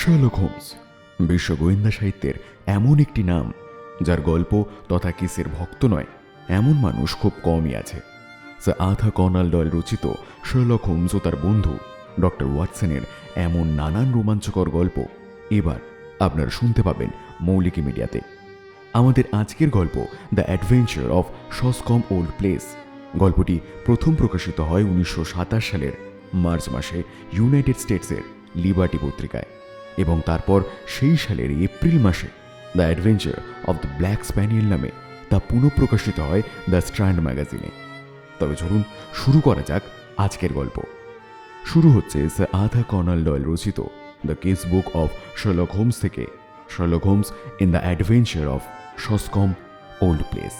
Sherlock Holmes বিশ্ব গোয়েন্দা সাহিত্যের এমন একটি নাম যার গল্প তথা কেসের ভক্ত নয় এমন মানুষ খুব কমই আছে। স্যার আর্থার কনান ডয়েল রচিত শার্লক হোমস ও তার বন্ধু ডক্টর ওয়াটসনের এমন নানান রোমাঞ্চকর গল্প এবার আপনারা শুনতে পাবেন মৌলিকি মিডিয়াতে। আমাদের আজকের গল্প the adventure of Shoscombe Old Place. গল্পটি প্রথম প্রকাশিত হয় 1927 সালের মার্চ মাসে ইউনাইটেড স্টেটসের লিবার্টি পত্রিকায় এবং তারপর সেই সালের এপ্রিল মাসে the adventure of the black spaniel নামে তা পুনঃপ্রকাশিত হয় দ্য স্ট্র্যান্ড ম্যাগাজিনে। তবে চলুন শুরু করা যাক আজকের গল্প। শুরু হচ্ছে স্যার আর্থার কনান ডয়েল রচিত the case book of Sherlock Holmes থেকে, Sherlock Holmes in the adventure of Shoscombe Old Place.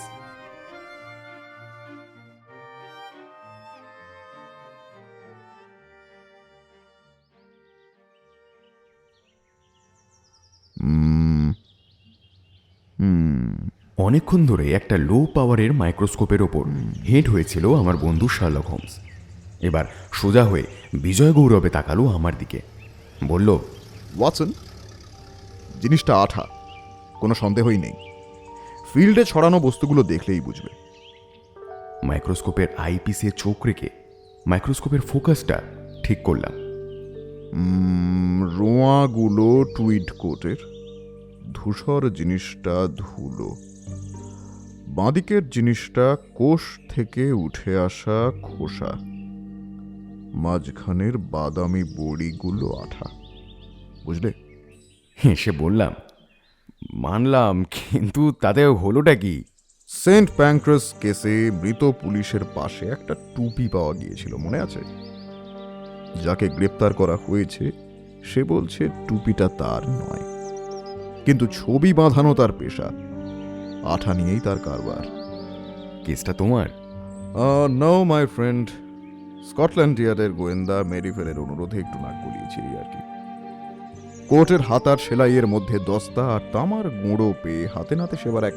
অনেকক্ষণ ধরে একটা লো পাওয়ারের মাইক্রোস্কোপের ওপর হেড হয়েছিল আমার বন্ধু শার্লক হোমস। এবার সোজা হয়ে বিজয় গৌরবে তাকালো আমার দিকে, বলল, ওয়াটসন, জিনিসটা আঠা, কোনো সন্দেহই নেই। ফিল্ডে ছড়ানো বস্তুগুলো দেখলেই বুঝবে। মাইক্রোস্কোপের আইপিসে চোখ রেখে মাইক্রোস্কোপের ফোকাসটা ঠিক করলাম। রোঁয়াগুলো টুইড কোটের, ধূসর জিনিসটা ধুলো, বাঁদিকের জিনিসটা কোষ থেকে উঠে আসা খোসা, মাঝখানের বাদামি বড়িগুলো আঠা। বুঝলে? হেসে বললাম, মানলাম, কিন্তু তাতে হলোটা কি? সেন্ট প্যাঙ্ক্রাস কেসে মৃত পুলিশের পাশে একটা টুপি পাওয়া গিয়েছিল, মনে আছে? যাকে গ্রেপ্তার করা হয়েছে সে বলছে টুপিটা তার নয়, কিন্তু ছবি বাঁধানো তার পেশা, আঠা নিয়েই তার কারবার। কেসটা তোমার? নো মাই ফ্রেন্ড, স্কটল্যান্ড ইয়ার্ডের গোয়েন্দা মেরিফেলের অনুরোধে একটু নাক গলিয়েছি আর কি। কোর্টের হাতার সেলাইয়ের মধ্যে দস্তা আর তামার গুঁড়ো পেয়ে হাতে নাতে সেবার এক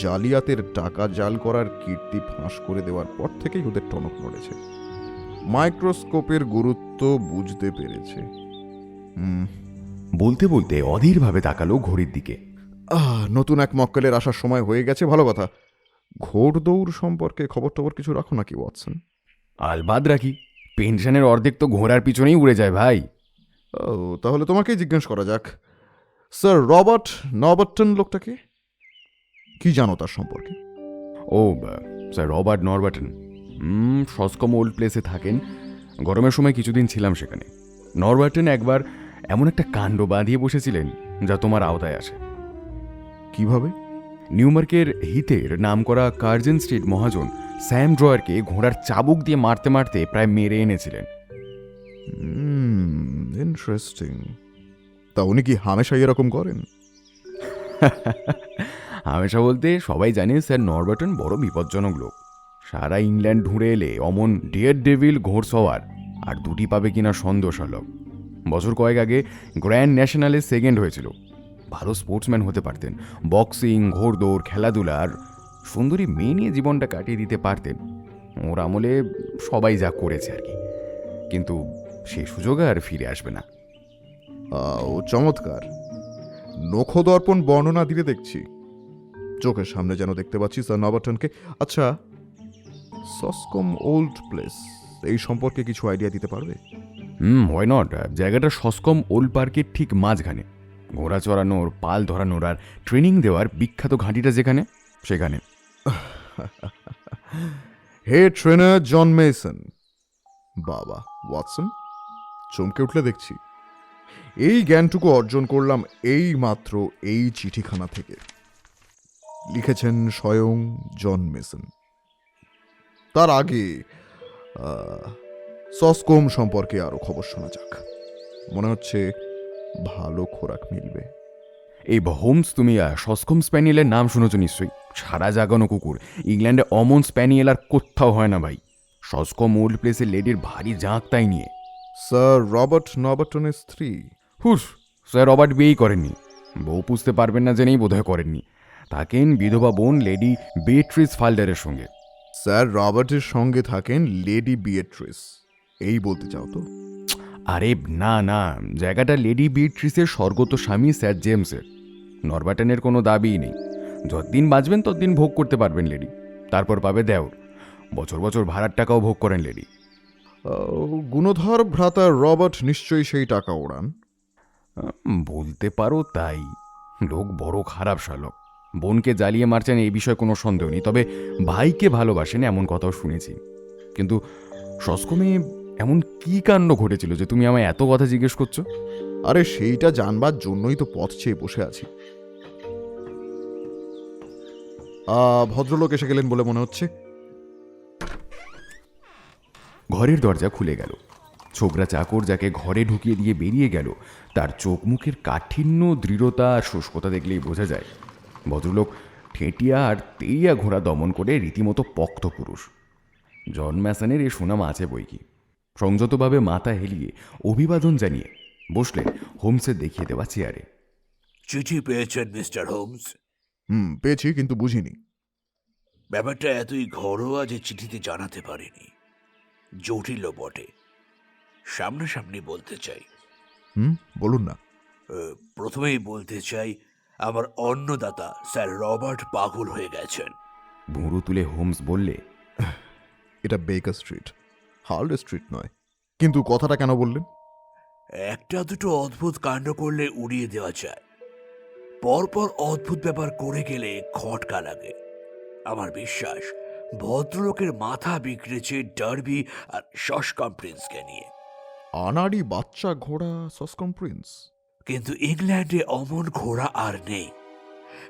জালিয়াতের টাকা জাল করার কীর্তি ফাঁস করে দেওয়ার পর থেকেই ওদের টনক নড়েছে। মাইক্রোস্কোপের গুরুত্ব বুঝতে পেরেছে। বলতে বলতে অধীরভাবে তাকালো ঘড়ির দিকে। নতুন এক মক্কেলের আসার সময় হয়ে গেছে, ভালো কথা। ঘোড়দৌড় সম্পর্কে খবর টবর কিছু রাখো নাকি ওয়াটসন? আলবাদ রাখি, পেনশনের অর্ধেক তো ঘোড়ার পিছনেই উড়ে যায় ভাই। তাহলে তোমাকেই জিজ্ঞেস করা যাক, স্যার রবার্ট নরবার্টন লোকটাকে কি জানো তার সম্পর্কে? ও স্যার রবার্ট নরবার্টন শসকম ওল্ড প্লেসে থাকেন। গরমের সময় কিছুদিন ছিলাম সেখানে। নরবার্টন একবার এমন একটা কাণ্ড বাঁধিয়ে বসেছিলেন যা তোমার আওতায় আসে। কিভাবে? নিউমার্কের হিতের নামকরা কার্জন স্ট্রিট মহাজন স্যাম ড্রয়ারকে ঘোড়ার চাবুক দিয়ে মারতে মারতে প্রায় মেরে এনেছিলেন। ইন্টারেস্টিং। তা উনি কি হামেশা এরকম করেন? হামেশা বলতে সবাই জানে স্যার নরবার্টন বড় বিপজ্জনক লোক। সারা ইংল্যান্ড ঢুঁড়ে এলে অমন ডিয়ার ডেভিল ঘোড়সওয়ার আর দুটি পাবে কিনা সন্দেহ শার্লক। বছর কয়েক আগে গ্র্যান্ড ন্যাশনালে সেকেন্ড হয়েছিল। ভালো স্পোর্টসম্যান হতে পারতেন, বক্সিং, ঘোড়দৌড়, খেলাধুলা আর সুন্দরী মেয়ে নিয়ে জীবনটা কাটিয়ে দিতে পারতেন। ওর আমলে সবাই যা করেছে আর কি, কিন্তু সে সুযোগ আর ফিরে আসবে না। ও চমৎকার। নখদর্পণ বর্ণনা দিতে দেখছি, চোখের সামনে যেন দেখতে পাচ্ছি স্যার নরবার্টনকে। আচ্ছা, শসকম ওল্ড প্লেস এই সম্পর্কে কিছু আইডিয়া দিতে পারবে? Why not. জায়গাটা শসকম ওল্ড পার্কের ঠিক মাঝখানে। ঘোড়া চড়ানোর, পাল ধরানোর আর ট্রেনিং দেওয়ার বিখ্যাত ঘাঁটিটা যেখানে, সেখানে। হে ট্রেনার জন মেসন। বাবা ওয়াটসন, চমকে উঠলে দেখছি। এই জ্ঞানটুকু অর্জন করলাম এই মাত্র এই চিঠিখানা থেকে। লিখেছেন স্বয়ং জন মেসন। তার আগে শসকম সম্পর্কে আরো খবর শোনা যাক, মনে হচ্ছে ভালো খোরাক মিলবে। এই হোমস, তুমি শসকম স্প্যানিয়েলের নাম শুনেছ নিশ্চয়ই। সারা জাগানো কুকুর। ইংল্যান্ডে অমন স্প্যানিয়েল আর কোথাও হয় না ভাই। শসকম ওল্ড প্লেসের লেডির ভারী জাঁক তাই নিয়ে। স্যার রবার্ট নরবার্টনের স্ত্রী? হুস, স্যার রবার্ট বিয়েই করেননি। বউ পুষতে পারবেন না জেনেই বোধহয় করেননি। থাকেন বিধবা বোন লেডি বিয়েট্রিস ফাল্ডারের সঙ্গে। স্যার রবার্টের সঙ্গে থাকেন লেডি বিয়েট্রিস, এই বলতে চাও তো? আরে না না, জায়গাটা লেডি বিট্রিসের স্বর্গত স্বামী স্যার জেমসের। নরবাটনের কোনো দাবিই নেই। যতদিন বাঁচবেন ততদিন ভোগ করতে পারবেন লেডি, তারপর পাবে দেওর। বছর বছর ভাড়ার টাকাও ভোগ করেন লেডি। গুণধর ভ্রাতা রবার্ট নিশ্চয়ই সেই টাকা ওড়ান। বলতে পারো তাই। লোক বড় খারাপ শালক। বোনকে জ্বালিয়ে মারছেন এই বিষয়ে কোনো সন্দেহ নেই, তবে ভাইকে ভালোবাসেন এমন কথাও শুনেছি। কিন্তু সস্কমে এমন কি কাণ্ড ঘটেছিল যে তুমি আমায় এত কথা জিজ্ঞেস করছো? আরে সেইটা জানবার জন্যই তো পথ চেয়ে বসে আছি। ভদ্রলোক এসে গেলেন বলে মনে হচ্ছে। ঘরের দরজা খুলে গেল। ছোকরা চাকর যাকে ঘরে ঢুকিয়ে দিয়ে বেরিয়ে গেল, তার চোখ মুখের কাঠিন্য, দৃঢ়তা আর শুষ্কতা দেখলেই বোঝা যায় ভদ্রলোক ঠেটিয়া আর তেইয়া ঘোড়া দমন করে রীতিমতো পক্ত পুরুষ। জন ম্যাসনের এ সুনাম আছে বই কি। সংযতভাবে মাথা হেলিয়ে অভিবাদন জানিয়ে বসলেন হোমসের দেখিয়ে দেওয়া চেয়ারে। চিঠি পেয়েছেন মিস্টার হোমস? পেয়েছি, কিন্তু বুঝিনি। ব্যাপারটা এতই ঘরোয়া যে চিঠিতে জানাতে পারিনি। জটিলও বটে। সামনাসামনি বলতে চাই। বলুন না। প্রথমেই বলতে চাই, আমার অন্নদাতা স্যার রবার্ট পাগল হয়ে গেছেন। ভুঁড়ো তুলে হোমস বললে, এটা বেকার স্ট্রিট, হার্ল্ড স্ট্রিট নয়। কিন্তু কথাটা কেন বললেন? একটা দুটো অদ্ভুত কাণ্ড করলে উড়িয়ে দেওয়া যায়, পরপর অদ্ভুত ব্যাপার করে গেলে খটকা লাগে। আমার বিশ্বাস ভদ্রলোকের মাথা বিগড়েছে ডার্বি আর সস্কম প্রিন্সকে নিয়ে। আনাড়ি বাচ্চা ঘোড়া সস্কম প্রিন্স? কিন্তু ইংল্যান্ডে অমন ঘোড়া আর নেই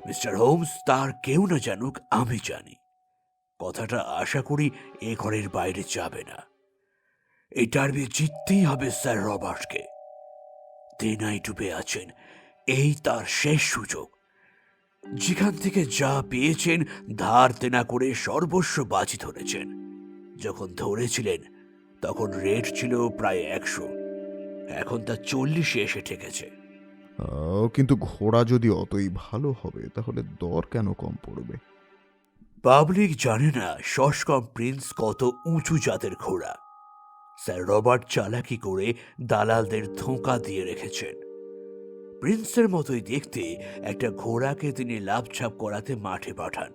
মিস্টার হোমস। তার কেউ না জানুক, আমি জানি। কথাটা আশা করি এ ঘরের বাইরে যাবে না। এই ডার্বি জিততেই হবে স্যার রবার্টকে। তেনাই ডুবে আছেন, এই তার শেষ সুযোগ। যেখান থেকে যা পেয়েছেন ধার দেনা করে সর্বস্ব বাজি ধরেছেন। যখন ধরেছিলেন তখন রেট ছিল প্রায় 100, এখন তা 40-এ এসে ঠেকেছে। কিন্তু ঘোড়া যদি অতই ভালো হবে তাহলে দর কেন কম পড়বে? পাবলিক জানে না সস্কম প্রিন্স কত উঁচু জাতের ঘোড়া। স্যার রবার্ট চালাকি করে দালালদের ধোঁকা দিয়ে রেখেছেন। প্রিন্সের মতোই দেখতে একটা ঘোড়াকে তিনি লাভছাপ করাতে মাঠে পাঠান।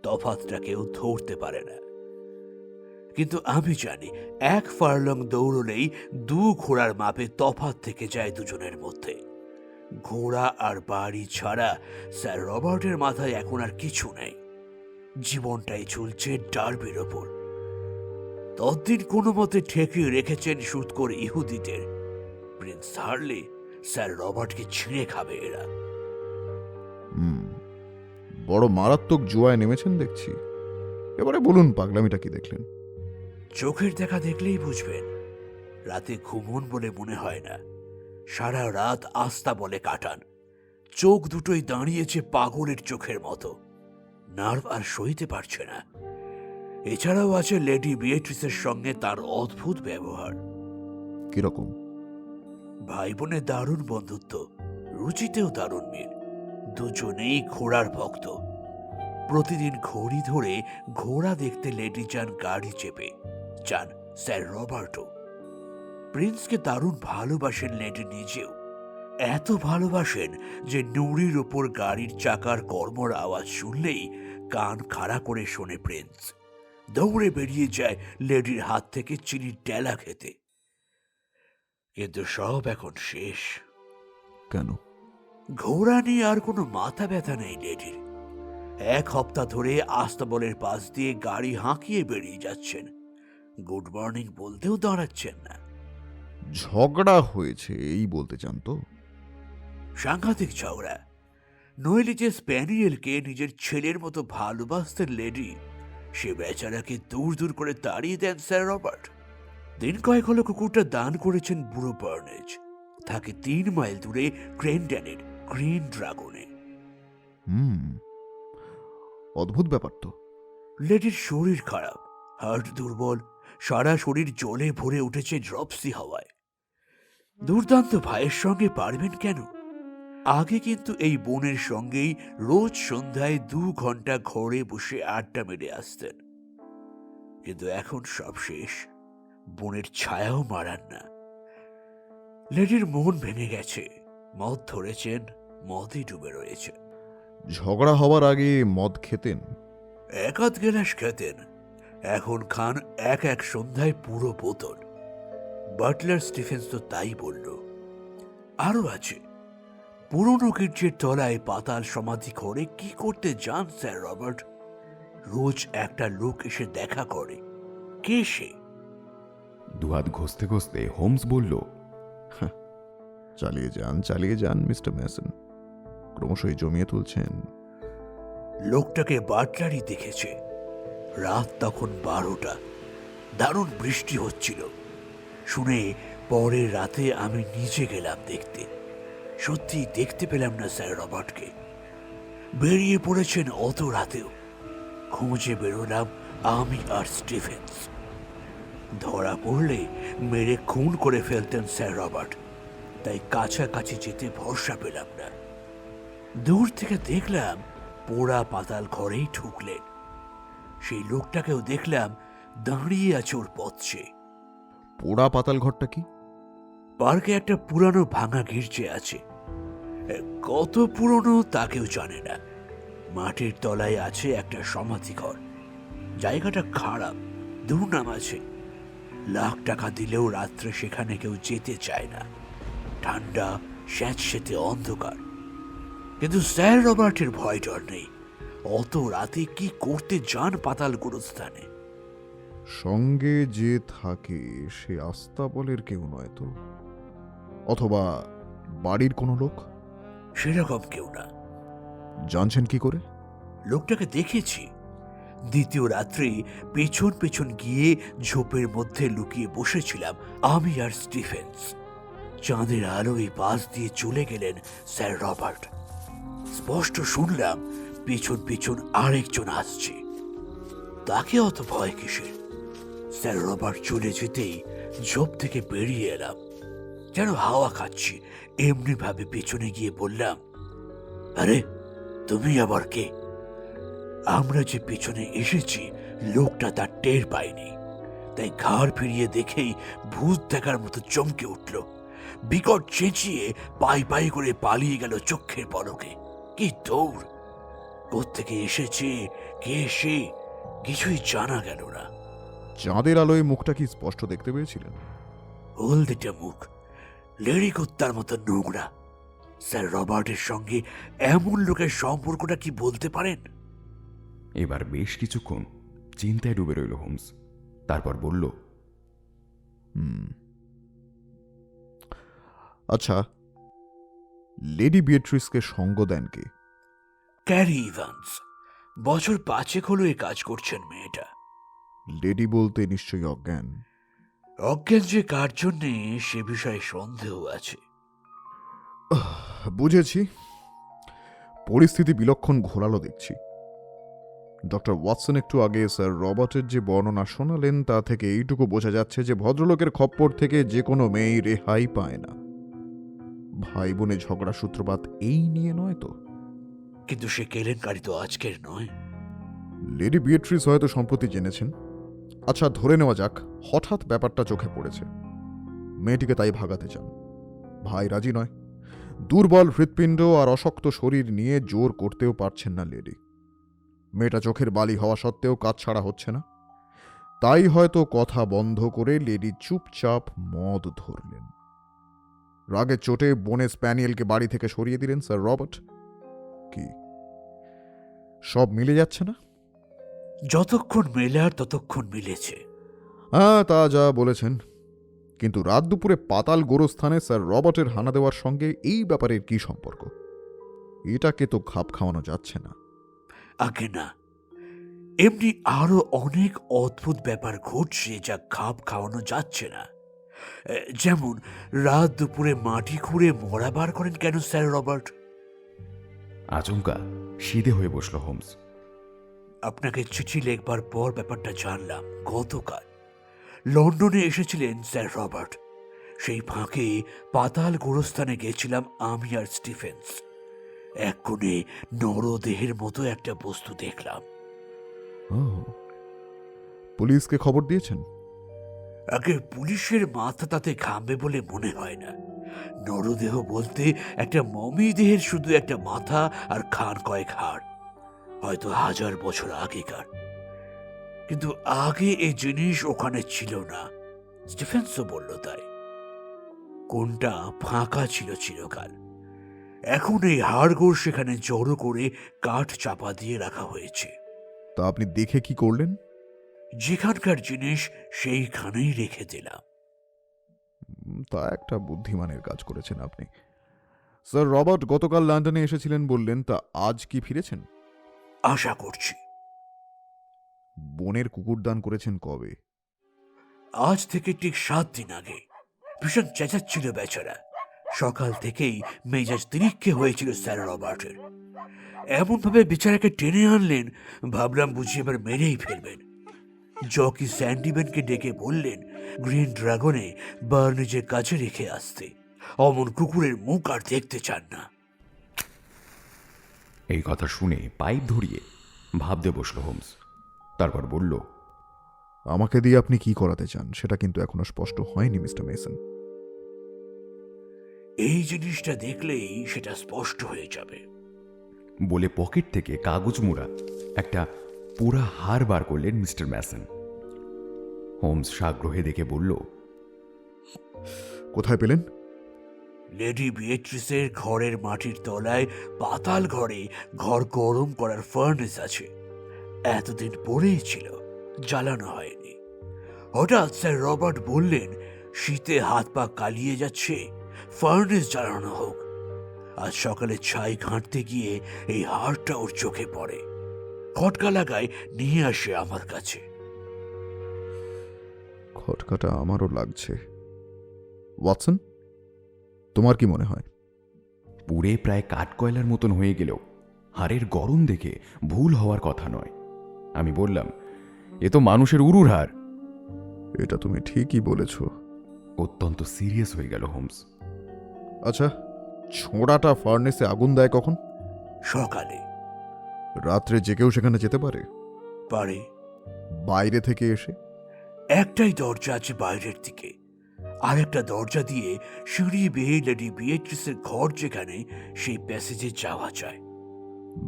তফাতটা কেউ ধরতে পারে না। কিন্তু আমি জানি 1 ফার্লং দৌড়লেই 2 ঘোড়ার মাপে তফাত থেকে যায় দুজনের মধ্যে। ঘোড়া আর বাড়ি ছাড়া স্যার রবার্টের মাথায় এখন আর কিছু নেই। জীবনটাই চলছে ডার্বির ওপর। ততদিন কোনো মতে ঠেকিয়ে রেখেছেন সুদকর ইহুদিদের। প্রিন্স হারলে স্যার রবার্টকে ছিঁড়ে খাবে এরা। বড় মারাত্মক জুয়ায় নেমেছেন দেখছি। এবারে বলুন, পাগলামিটা কি দেখলেন? চোখের দেখা দেখলেই বুঝবেন। রাতে ঘুমন বলে মনে হয় না, সারা রাত আস্তা বলে কাটান। চোখ দুটোই দাঁড়িয়েছে পাগলের চোখের মতো, নার্ভ আর সইতে পারছে না। এছাড়াও আছে লেডি বিয়েট্রিসের সঙ্গে তার অদ্ভুত ব্যবহার। কিরকম? ভাই বোনের দারুণ বন্ধুত্ব, রুচিতেও দারুণ মিল। দুজনেই ঘোড়ার ভক্ত। প্রতিদিন ঘড়ি ধরে ঘোড়া দেখতে লেডি যান গাড়ি চেপে, যান স্যার রবার্টো। প্রিন্সকে দারুণ ভালোবাসেন লেডি নিজেও। এত ভালোবাসেন যে নুড়ির ওপর গাড়ির চাকার কর্মর আওয়াজ শুনলেই কান খাড়া করে শোনে প্রিন্স। দৌড়ে বেরিয়ে যায় লেডির হাত থেকে চিনির ডেলা খেতে। কিন্তু সব এখন শেষ। কেন? ঘোড়া নিয়ে আর কোনো মাথা ব্যথা নেই লেডির। 1 সপ্তাহ ধরে আস্তাবলের পাশ দিয়ে গাড়ি হাঁকিয়ে বেরিয়ে যাচ্ছেন, গুড মর্নিং বলতেও দাঁড়াচ্ছেন না। ঝগড়া হয়েছে এই বলতে চান তো? সাংঘাতিক ঝগড়া। নইলে যে স্প্যানিয়েলকে নিজের ছেলের মতো ভালোবাসতেন লেডি, সে বেচারাকে দূর দূর করে তাড়িয়ে দেন স্যার রবার্ট। দিন কয়েক হলো কুকুরটা দান করেছেন বুড়ো বার্নেজ, থাকে 3 মাইল দূরে ক্রেনড্যানের গ্রিন ড্রাগনে। অদ্ভুত ব্যাপার তো। লেডির শরীর খারাপ, হার্ট দুর্বল, সারা শরীর জলে ভরে উঠেছে ড্রপসি হওয়ায়। দুর্দান্ত ভাইয়ের সঙ্গে পারবেন কেন? আগে কিন্তু এই বোনের সঙ্গেই রোজ সন্ধ্যায় 2 ঘন্টা ঘরে বসে আড্ডা মেরে আসতেন। কিন্তু এখন সব শেষ। বোনের ছায়াও মারান না। লেডির মন ভেঙে গেছে, মদ ধরেছেন, মদই ডুবে রয়েছে। ঝগড়া হওয়ার আগে মদ খেতেন? এক আধ গেলাস খেতেন, এখন খান এক এক সন্ধ্যায় পুরো বোতল। বাটলার স্টিফেন্স তো তাই বলল। আরো আছে, পুরনো গির্জের তলায় পাতাল সমাধি ঘরে কি করতে যান স্যার রবার্ট? রোজ একটা লোক এসে দেখা করে। কে সে? দুহাত ঘষতে ঘষতে হোমস বলল, চালিয়ে যান মিস্টার ম্যাসন, ক্রমশই জমিয়ে তুলছেন। লোকটাকে বাটলারই দেখেছে। রাত তখন 12টা, দারুণ বৃষ্টি হচ্ছিল। শুনে পরের রাতে আমি নিজে গেলাম দেখতে। সত্যি দেখতে পেলাম না স্যার রবার্টকে। বেরিয়ে পড়েছেন অত রাতেও। খুঁজে বেরোলাম আমি আর স্টিফেন্স। ধরা পড়লে মেরে খুন করে ফেলতেন স্যার রবার্ট, তাই কাছাকাছি যেতে ভরসা পেলাম না। দূর থেকে দেখলাম পোড়া পাতাল ঘরেই ঢুকলেন। সেই লোকটাকেও দেখলাম দাঁড়িয়ে আছে ওর পথে। পোড়া পাতাল ঘরটা কি? পার্কে একটা পুরানো ভাঙা গির্জে আছে। কত পুরনো তা কেউ জানে না। মাটির তলায় আছে একটা সমাধি ঘর। জায়গাটা খারাপ, দুর্নাম আছে। লাখ টাকা দিলেও রাত্রে সেখানে কেউ যেতে চায় না। ঠান্ডা, স্যাঁতসেঁতে অন্ধকার। কিন্তু স্যার রবার্টের ভয় ডর নেই। অত রাতে কি করতে যান পাতাল গোরস্থানে? সঙ্গে যে থাকে সে আস্তাবলের কেউ নয় তো? অথবা বাড়ির কোনো লোক? সেরকম কেউ না। জানছেন কি করে? লোকটাকে দেখেছি। দ্বিতীয় রাত্রে পেছন পেছন গিয়ে ঝোপের মধ্যে লুকিয়ে বসেছিলাম আমি আর স্টিফেন্স। চাঁদের আলোয় পাশ দিয়ে চলে গেলেন স্যার রবার্ট। স্পষ্ট শুনলাম পেছন পেছন আরেকজন আসছে। তাকে অত ভয় কিসের? স্যার রবার্ট চলে যেতেই ঝোপ থেকে বেরিয়ে এলাম। যেন হাওয়া খাচ্ছি এমনি ভাবে পেছনে গিয়ে বললাম, আরে তুমি আবার কে? আমরা যে পেছনে এসেছি লোকটা তার টের পায়নি, তাই ঘাড় ফিরিয়ে দেখেই ভূত দেখার মতো চমকে উঠল। বিকট চেঁচিয়ে পাই পাই করে পালিয়ে গেল চোখের পলকে। কি দৌড়! কোত্থেকে এসেছে, কে সে, কিছুই জানা গেল না। চাঁদের আলোয় মুখটা কি স্পষ্ট দেখতে পেয়েছিলেন? হলদেটে মুখ, লেডি কুত্তার মতো নোংরা। স্যার রবার্টের সঙ্গে এমন লোকের সম্পর্কটা কি বলতে পারেন? এবার বেশ কিছুক্ষণ চিন্তায় ডুবে রইল হোমস। তারপর বলল, আচ্ছা, লেডি বিয়েট্রিসকে সঙ্গ দেন কে? Carry Evans. বছর 5 হলো এ কাজ করছেন মেয়েটা। লেডি বলতে নিশ্চয়ই অজ্ঞান। অজ্ঞান যে কার জন্যে সে বিষয়ে সন্দেহ আছে। বুঝেছি, পরিস্থিতি বিলক্ষণ ঘোরালো দেখছি। ডক্টর ওয়াটসন একটু আগে স্যার রবার্টের যে বর্ণনা শোনালেন তা থেকে এইটুকু বোঝা যাচ্ছে যে ভদ্রলোকের খপ্পর থেকে যে কোনো মেয়েই রেহাই পায় না। ভাই বোনে ঝগড়া সূত্রপাত এই নিয়ে নয় তো? কিন্তু সে কেলেঙ্কারি তো আজকের নয়। লেডি বিয়েট্রিস হয়তো সম্প্রতি জেনেছেন। আচ্ছা, ধরে নেওয়া যাক হঠাৎ ব্যাপারটা চোখে পড়েছে। মেয়েটিকে তাই ভাগাতে চান। ভাই রাজি নয়। দুর্বল হৃৎপিণ্ড আর অশক্ত শরীর নিয়ে জোর করতেও পারছেন না লেডি। মেয়েটা চোখের বালি হওয়া সত্ত্বেও কাজ ছাড়া হচ্ছে না। তাই হয়তো কথা বন্ধ করে লেডি চুপচাপ মদ ধরলেন। রাগের চোটে বনে স্প্যানিয়েলকে বাড়ি থেকে সরিয়ে দিলেন স্যার রবার্ট। কি সব মিলে যাচ্ছে না? যতক্ষণ মেলার ততক্ষণ মিলেছে। হ্যাঁ, তা যা বলেছেন। কিন্তু রাত দুপুরে পাতাল গোরস্থানে স্যার রবার্টের হানা দেওয়ার সঙ্গে এই ব্যাপারের কি সম্পর্ক? এটাকে তো খাপ খাওয়ানো যাচ্ছে না। আগে না, এমনি আরো অনেক অদ্ভুত ব্যাপার ঘটছে যা খাপ খাওয়ানো যাচ্ছে না। যেমন রাত দুপুরে মাটি খুঁড়ে মরা বার করেন কেন স্যার রবার্ট? আচমকা সিধে হয়ে বসল হোমস। আপনাকে চিঠি লেখবার পর ব্যাপারটা জানলাম গতকাল। লন্ডনে এসেছিলেন স্যার রবার্ট। সেই ফাঁকে পাতাল গোরস্থানে গেছিলাম আমি আর স্টিফেন্স। এক কোণে নরদেহের মতো একটা বস্তু দেখলাম। পুলিশকে খবর দিয়েছেন? আগে পুলিশের মাথা তাতে ঘামবে বলে মনে হয় না। নরদেহ বলতে একটা মমি দেহের শুধু একটা মাথা আর খান কয়েক হাড়, হয়তো 1000 বছর আগেকার। কিন্তু আগে এই জিনিস ওখানে ছিল না, স্টিফেন্সও বলল তাই। কোনটা ফাঁকা ছিল চিরকাল। এখন এই হাড়গোড় সেখানে জড়ো করে কাঠ চাপা দিয়ে রাখা হয়েছে। তা আপনি দেখে কি করলেন? যেখানকার জিনিস সেইখানেই রেখে দিলাম। তা একটা বুদ্ধিমানের কাজ করেছেন আপনি। স্যার রবার্ট গতকাল লন্ডনে এসেছিলেন বললেন, তা আজ কি ফিরেছেন? আশা করছি। বনের কুকুর দান করেছেন কবে? আজ থেকে ঠিক 7 দিন আগে। ভীষণ চেঁচাচ্ছিল বেচারা। সকাল থেকেই মেজাজ তিরিক্ষে হয়েছিল স্যার রবার্টের। এমনভাবে বেচারাকে টেনে আনলেন, ভাবলাম বুঝি এবার মেরেই ফেলবেন। জকি স্যান্ডিম্যানকে ডেকে বললেন গ্রিন ড্রাগনে বার্নেজের কাছে রেখে আসতে। অমন কুকুরের মুখ আর দেখতে চান না। এই কথা শুনে পাইপ ধরিয়ে ভাবতে বসল হোমস। তারপর বলল, আমাকে দিয়ে আপনি কি করাতে চান সেটা কিন্তু এখনো স্পষ্ট হয়নি মিস্টার মেসন। এই জিনিসটা দেখলেই সেটা স্পষ্ট হয়ে যাবে। বলে পকেট থেকে কাগজ মোড়া একটা পুরা হার বার করলেন মিস্টার ম্যাসন। হোমস সাগ্রহে দেখে বলল, কোথায় পেলেন? লেডি বিয়েট্রিসের ঘরের মাটির তলায় পাতাল ঘরে ঘর গরম করার ফার্নেস আছে। এতদিন পড়েই ছিল, জ্বালানো হয়নি। হঠাৎ স্যার রবার্ট বললেন শীতে হাত পা কালিয়ে যাচ্ছে, ফার্নেস জ্বালানো হোক। আজ সকালে ছাই ঘাঁটতে গিয়ে এই হাড়টা ওর চোখে পড়ে। খটকা লাগায় নিয়ে আসে আমার কাছে। খটকাটা আমারও লাগছে। ওয়াটসন, তোমার কি মনে হয়? পুড়ে প্রায় কাঠকয়লার মতন হয়ে গেলেও হাড়ের গরম দেখে ভুল হওয়ার কথা নয়। আমি বললাম, এ তো মানুষের উরুর হাড়। এটা তুমি ঠিকই বলেছ। অত্যন্ত সিরিয়াস হয়ে গেল হোমস। আচ্ছা, ছোঁড়াটা ফার্নেসে আগুন দেয় কখন? সকালে। রাত্রে যে কেউ সেখানে যেতে পারে? পারে। বাইরে থেকে এসে? একটাই দরজা আছে বাইরের দিকে, আরেকটা দরজা দিয়ে সিঁড়ি বেয়ে লেডি বিয়েট্রিসের ঘর যেখানে, সেই প্যাসেজে যাওয়া যায়।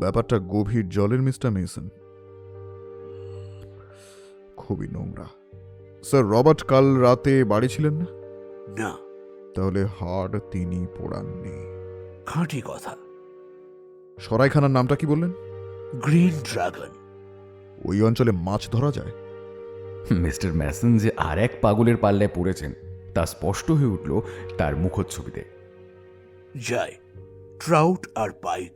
ব্যাপারটা গভীর জলের মিস্টার মেসন। খুবই নোংরা। স্যার রবার্ট কাল রাতে বাড়ি ছিলেন না? না। তাহলে হাড় তিনি পোড়াননি। খাঁটি কথা। সরাইখানার নামটা কি বললেন? Green dragon. ওই অঞ্চলে মাছ ধরা যায়? মিস্টার ম্যাসন যে আর এক পাগলের পাল্লায় পড়েছেন তা স্পষ্ট হয়ে উঠল তার মুখচ্ছবিতে। যায়। ট্রাউট আর পাইক।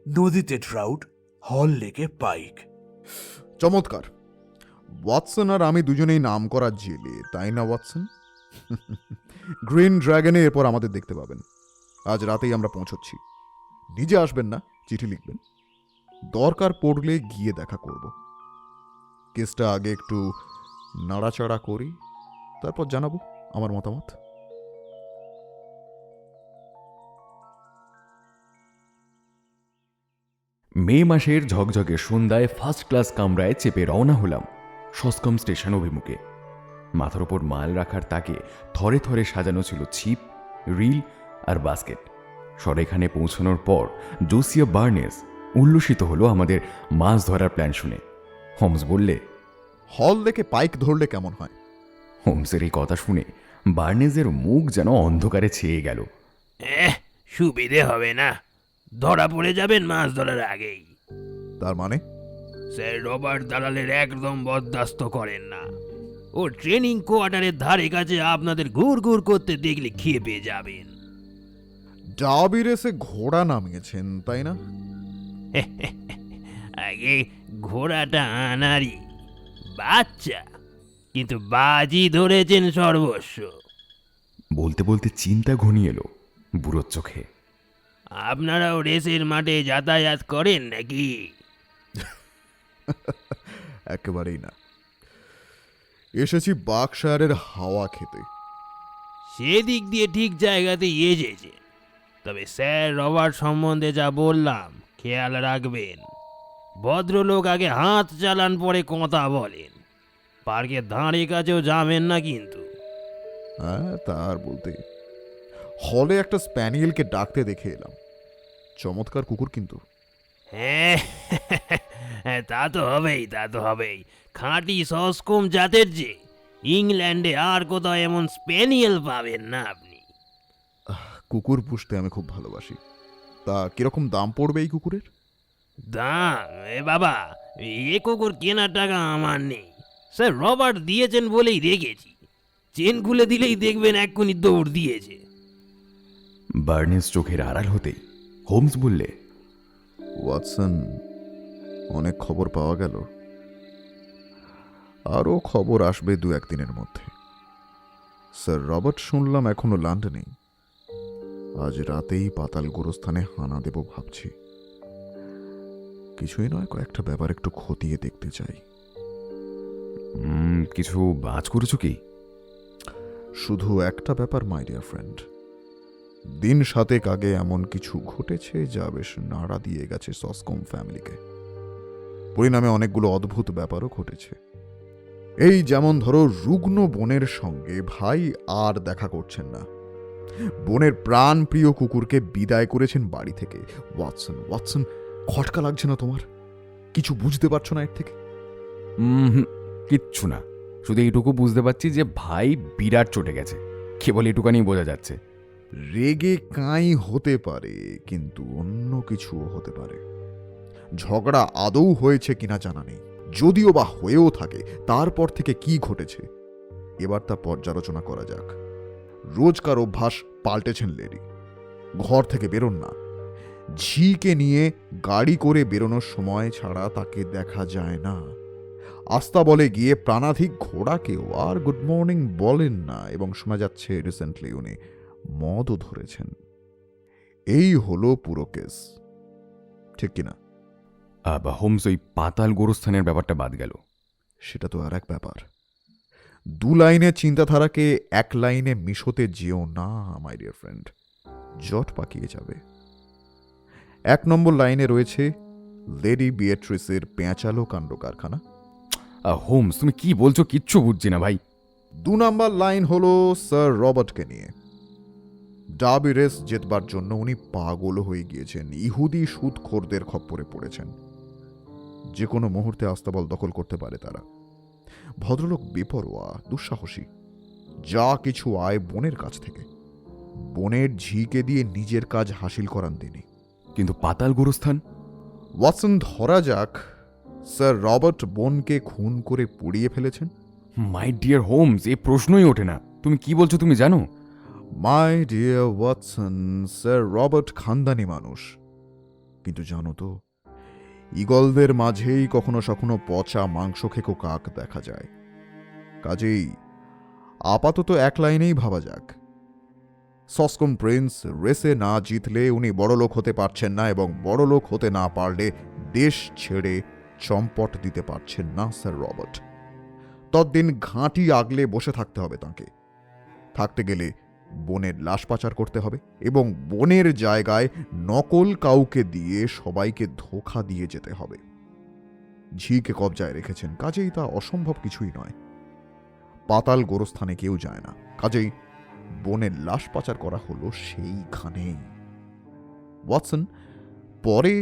নদীতে ট্রাউট, হল লেকে পাইক। চমৎকার। ওয়াটসন আর আমি দুজনেই নাম করা জেলে, তাই না ওয়াটসন? গ্রিন ড্রাগনে এরপর আমাদের দেখতে পাবেন। আজ রাতেই আমরা পৌঁছচ্ছি। নিজে আসবেন না, চিঠি লিখবেন। দরকার পড়লে গিয়ে দেখা করব। কেসটা আগে একটু নাড়াচাড়া করি, তারপর জানাবো আমার মতামত। মে মাসের ঝকঝকে সন্ধ্যায় ফার্স্ট ক্লাস কামরায় চেপে রওনা হলাম সস্কম স্টেশন অভিমুখে। মাথার ওপর মাল রাখার তাকে থরে থরে সাজানো ছিল ছিপ, রিল আর বাস্কেট। সরেখানে পৌঁছানোর পর জোসিয়া বার্নেস উল্লসিত হলো আমাদের মাছ ধরার প্ল্যান শুনে। হোমস বললে, হল লেকে পাইক ধরলে কেমন হয়? হোমসের এই কথা শুনে বার্নেজের মুখ যেন অন্ধকারে ছেয়ে গেল। সুবিধে হবে না, ধরা পড়ে যাবেন মাছ ধরার আগেই। তার মানে? স্যার রবার্ট দালালের একদম বরদাস্ত করেন না। ও ট্রেনিং কোয়ার্টারের ধারে কাছে আপনাদের ঘুর ঘুর করতে দেখলে খেয়ে পেয়ে যাবেন। ডাবি রেসে ঘোড়া নামিয়েছেন, তাই না? আগে ঘোড়াটা আনারি বাচ্চা, কিন্তু বাজি ধরেছেন সর্বস্ব। বলতে বলতে চিন্তা ঘনিয়ে এলো বুড়োর চোখে। আপনারাও রেসের মাঠে যাতায়াত করেন নাকি? একেবারেই না। এসেছি বাকশায়ারের হাওয়া খেতে। সেদিক দিয়ে ঠিক জায়গাতে এসেছে। তবে স্যার রবার্ট সম্বন্ধে যা বললাম খেয়াল রাখবেন। ভদ্রলোক আগে হাত চালান পরে কথা বলেন। পার্কের ধারে কাছেও যাবেন না কিন্তু। হ্যাঁ, তা আর বলতে। হলে একটা স্প্যানিয়েলকে ডাকতে দেখে এলাম। চমৎকার কুকুর কিন্তু। হ্যাঁ, তা তো হবেই, তা তো হবেই। খাঁটি সস্কম জাতের যে, ইংল্যান্ডে আর কোথাও এমন স্প্যানিয়েল পাবেন না আপনি। কুকুর পুষতে আমি খুব ভালোবাসি। তা কিরকম দাম পড়বে এই কুকুরের? দাম? বাবা, এ কুকুর কেনার টাকা আমার নেই। স্যার রবার্ট দিয়েছেন বলেই রেখেছি। চেন খুলে দিলেই দেখবেন এক্ষুনি দৌড় দিয়েছে। বার্নেস চোখের আড়াল হতেই হোমস বললে, ওয়াটসন, অনেক খবর পাওয়া গেল। আরও খবর আসবে 2-1 দিনের মধ্যে। স্যার রবার্ট শুনলাম এখনো লন্ডনেই। আজ রাতেই পাতাল গোরস্থানে হানা দেব ভাবছি। কিছুই নয়, কয়েকটা ব্যাপার একটু খতিয়ে দেখতে চাই। কিছু আজ করেছো কি? শুধু একটা ব্যাপার, মাই ডিয়ার ফ্রেন্ড। দিন 7 আগে এমন কিছু ঘটেছে যা বেশ নাড়া দিয়ে গেছে সসকম ফ্যামিলিকে। পরিণামে অনেকগুলো অদ্ভুত ব্যাপারও ঘটেছে। এই যেমন ধরো, রুগ্ন বোনের সঙ্গে ভাই আর দেখা করছেন না। বোনের প্রাণ প্রিয় কুকুরকে বিদায় করেছেন বাড়ি থেকে। ওয়াটসন, ওয়াটসন, খটকা লাগছে না তোমার? কিছু বুঝতে পারছো না এর থেকে? কিচ্ছু না, শুধু এইটুকু বুঝতে পারছি যে ভাই বিরাট চটে গেছে। কেবল এটুকানি বোঝা যাচ্ছে। রেগে কাঁই হতে পারে, কিন্তু অন্য কিছুও হতে পারে। ঝগড়া আদৌ হয়েছে কিনা জানা নেই। যদিও বা হয়েও থাকে, তারপর থেকে কি ঘটেছে এবার তা পর্যালোচনা করা যাক। রোজকার অভ্যাস পাল্টেছেন লেডি। ঘর থেকে বেরোন না। ঝিকে নিয়ে গাড়ি করে বেরোনোর সময় ছাড়া তাকে দেখা যায় না। আস্তা বলে গিয়ে প্রাণাধিক ঘোড়াকেও আর গুড মর্নিং বলেন না, এবং শোনা যাচ্ছে রিসেন্টলি উনি মদও ধরেছেন। এই হলো পুরো কেস, ঠিক কিনা? হোমস, ওই পাতাল গোরস্থানের ব্যাপারটা বাদ গেল। সেটা তো আর এক ব্যাপার। 2 লাইনের চিন্তাধারাকে 1 লাইনে মিশোতে যেও না মাই ডিয়ার ফ্রেন্ড, জট পাকিয়ে যাবে। 1 নম্বর লাইনে রয়েছে লেডি বিয়েট্রিসের পেঁচালো কাণ্ড কারখানা। হোমস, তুমি কি বলছো কিচ্ছু বুঝছি না ভাই। 2 নম্বর লাইন হলো স্যার রবার্টকে নিয়ে। ডার্বি রেস জেতবার জন্য উনি পাগল হয়ে গিয়েছেন। ইহুদি সুদখোরদের খপ্পরে পড়েছেন। যে কোনো মুহূর্তে আস্তাবল দখল করতে পারে তারা। ভদ্রলোক বেপরোয়া, দুঃসাহসী। যা কিছু আয় বোনের কাছ থেকে। বোনের ঝিকে দিয়ে নিজের কাজ হাসিল করান তিনি। কিন্তু পাতাল গোরস্থান? ওয়াটসন, ধরা যাক স্যার রবার্ট বোনকে খুন করে পুড়িয়ে ফেলেছেন। মাই ডিয়ার হোমস, এ প্রশ্নই ওঠে না। তুমি কি বলছো তুমি জানো? My dear Watson, sir Robert খানদানি মানুষ। কিন্তু জানো তো, ঈগলদের মাঝেই কখনো সখনো পচা মাংস খেকো কাক দেখা যায়। কাজেই আপাতত 1 লাইনেই ভাবা যাক। সসকম প্রিন্স রেসে না জিতলে উনি বড়লোক হতে পারছেন না, এবং বড়লোক হতে না পারলে দেশ ছেড়ে চম্পট দিতে পারছেন না স্যার রবার্ট। ততদিন ঘাঁটি আগলে বসে থাকতে হবে তাঁকে। থাকতে গেলে বোনের লাশ পাচার করতে হবে, এবং বোনের জায়গায় নকল কাউকে দিয়ে সবাইকে ধোঁকা দিয়ে যেতে হবে। ঝিকে কবজায় রেখেছেন, কাজেই তা অসম্ভব কিছুই নয়। পাতাল গোরস্থানে কেউ যায় না, কাজেই বোনের লাশ পাচার করা হলো সেইখানেই। ওয়াটসন, পরে